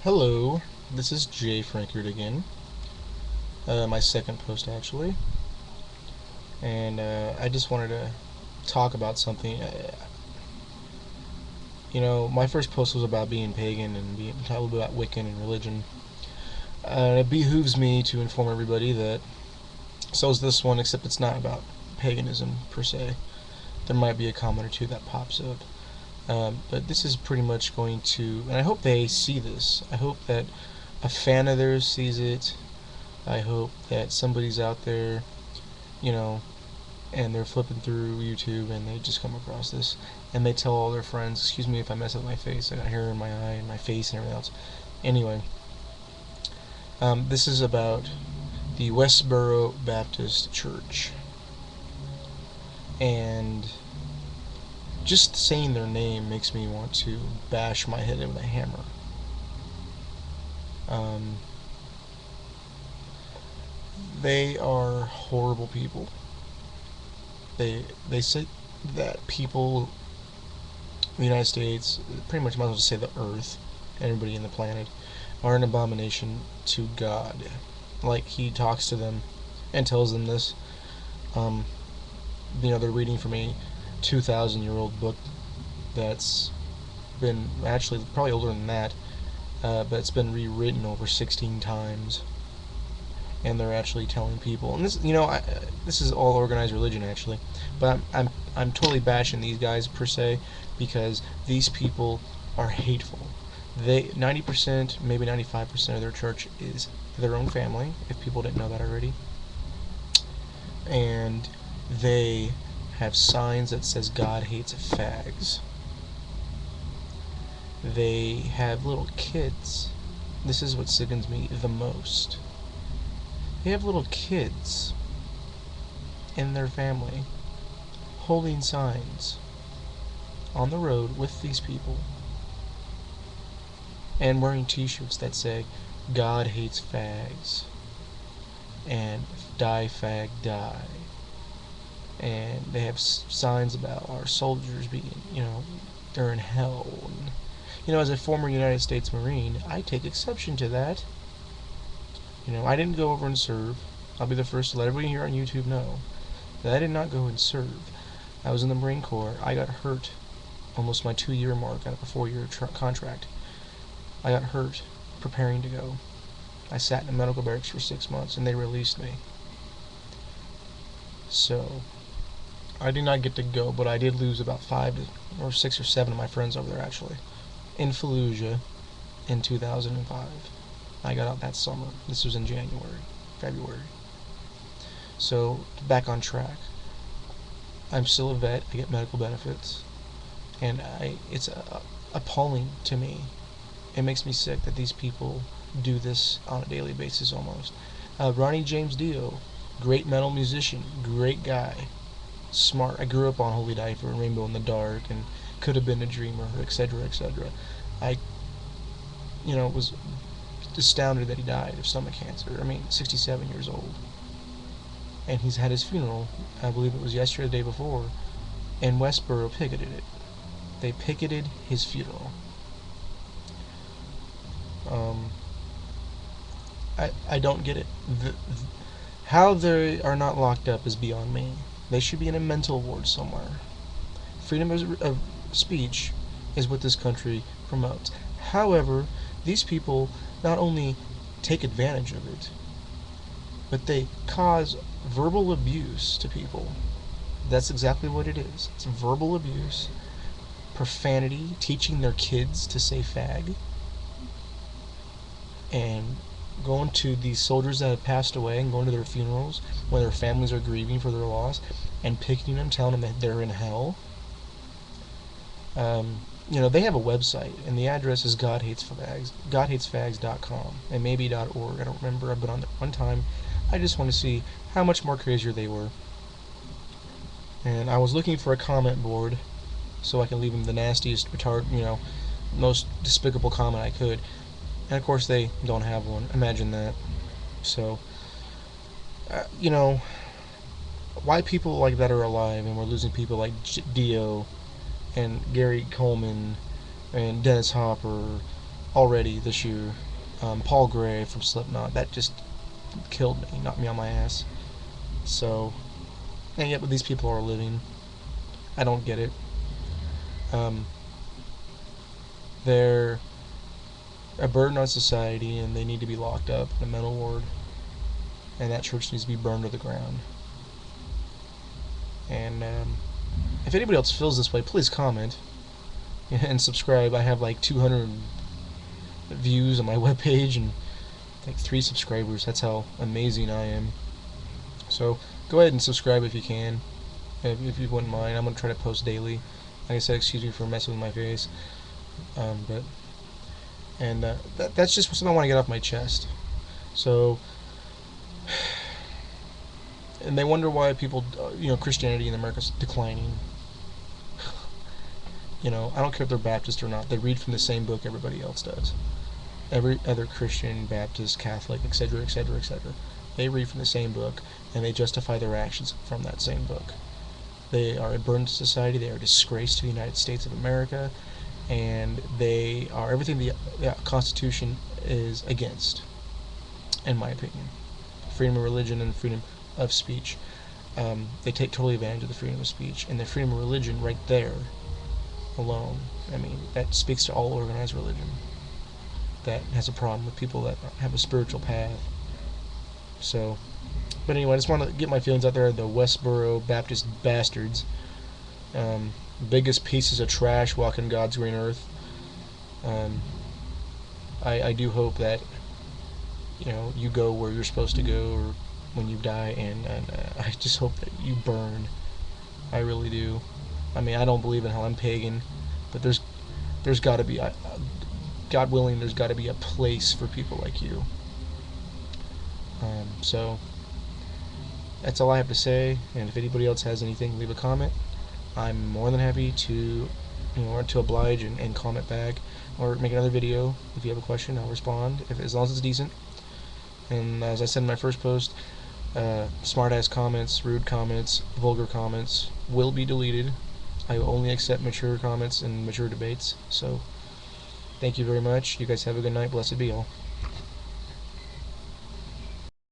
Hello, this is Jay Frankert again. My second post actually, and I just wanted to talk about something. My first post was about being pagan and being a little bit about Wiccan and religion. It behooves me to inform everybody that so is this one, except it's not about paganism per se. There might be a comment or two that pops up. But this is pretty much going to, and I hope they see this. I hope that a fan of theirs sees it. I hope that somebody's out there, you know, and they're flipping through YouTube and they just come across this and they tell all their friends, excuse me if I mess up my face, I got hair in my eye and my face and everything else. Anyway, this is about the Wesboro Baptist Church. And just saying their name makes me want to bash my head in with a hammer. They are horrible people. They say that people in the United States, pretty much might as well just say the Earth, everybody in the planet, are an abomination to God. Like he talks to them and tells them this. They're reading from a 2,000-year-old book that's been actually probably older than that, but it's been rewritten over 16 times. And they're actually telling people, and this, this is all organized religion actually, but I'm totally bashing these guys per se because these people are hateful. 90%, maybe 95% of their church is their own family, if people didn't know that already, and they have signs that says God hates fags. They have little kids. This is what sickens me the most. They have little kids in their family holding signs on the road with these people and wearing t-shirts that say God hates fags and die fag die, and they have signs about our soldiers being, they're in hell. And, as a former United States Marine, I take exception to that. I didn't go over and serve. I'll be the first to let everybody here on YouTube know that I did not go and serve. I was in the Marine Corps. I got hurt almost my 2-year mark out of a 4-year contract. I got hurt preparing to go. I sat in a medical barracks for 6 months and they released me. So I did not get to go, but I did lose about 5 or 6 or 7 of my friends over there actually in Fallujah in 2005. I got out that summer. This was in February. So, back on track. I'm still a vet. I get medical benefits. And it's appalling to me. It makes me sick that these people do this on a daily basis almost. Ronnie James Dio, great metal musician, great guy, smart. I grew up on Holy Diver and Rainbow in the Dark and Could Have Been a Dreamer, etc., etc. I, was astounded that he died of stomach cancer. 67 years old. And he's had his funeral, I believe it was yesterday or the day before, and Wesboro picketed it. They picketed his funeral. I don't get it. How they are not locked up is beyond me. They should be in a mental ward somewhere. Freedom of speech is what this country promotes. However, these people not only take advantage of it, but they cause verbal abuse to people. That's exactly what it is. It's verbal abuse, profanity, teaching their kids to say fag, and going to these soldiers that have passed away and going to their funerals when their families are grieving for their loss and picketing them, telling them that they're in hell. They have a website, and the address is godhatesfags.com, and maybe .org. I don't remember. I've been on there one time. I just want to see how much more crazier they were. And I was looking for a comment board so I can leave them the nastiest, most despicable comment I could. And of course they don't have one. Imagine that. So, why people like that are alive, and we're losing people like Dio and Gary Coleman and Dennis Hopper already this year. Paul Gray from Slipknot, that just killed me, knocked me on my ass. So, and yet, but these people are living. I don't get it. They're a burden on society, and they need to be locked up in a mental ward. And that church needs to be burned to the ground. And if anybody else feels this way, please comment and subscribe. I have like 200 views on my webpage and like 3 subscribers. That's how amazing I am. So go ahead and subscribe if you can, if you wouldn't mind. I'm going to try to post daily. Like I said, excuse me for messing with my face. That's just something I want to get off my chest. So, and they wonder why people, Christianity in America is declining. I don't care if they're Baptist or not. They read from the same book everybody else does. Every other Christian, Baptist, Catholic, etc., etc., etc. They read from the same book, and they justify their actions from that same book. They are a burden to society. They are a disgrace to the United States of America, and they are everything the Constitution is against, in my opinion. Freedom of religion and freedom of speech. They take totally advantage of the freedom of speech, and the freedom of religion right there alone. I mean, that speaks to all organized religion that has a problem with people that have a spiritual path. So, but anyway, I just want to get my feelings out there. The Wesboro Baptist bastards, biggest pieces of trash walking God's green earth. I do hope that you go where you're supposed to go, or when you die, and I just hope that you burn. I really do. I mean, I don't believe in hell. I'm pagan, but there's got to be, God willing, there's got to be a place for people like you. So that's all I have to say. And if anybody else has anything, leave a comment. I'm more than happy to, to oblige and comment back, or make another video. If you have a question, I'll respond, as long as it's decent. And as I said in my first post, smart-ass comments, rude comments, vulgar comments will be deleted. I will only accept mature comments and mature debates. So, thank you very much. You guys have a good night. Blessed be all.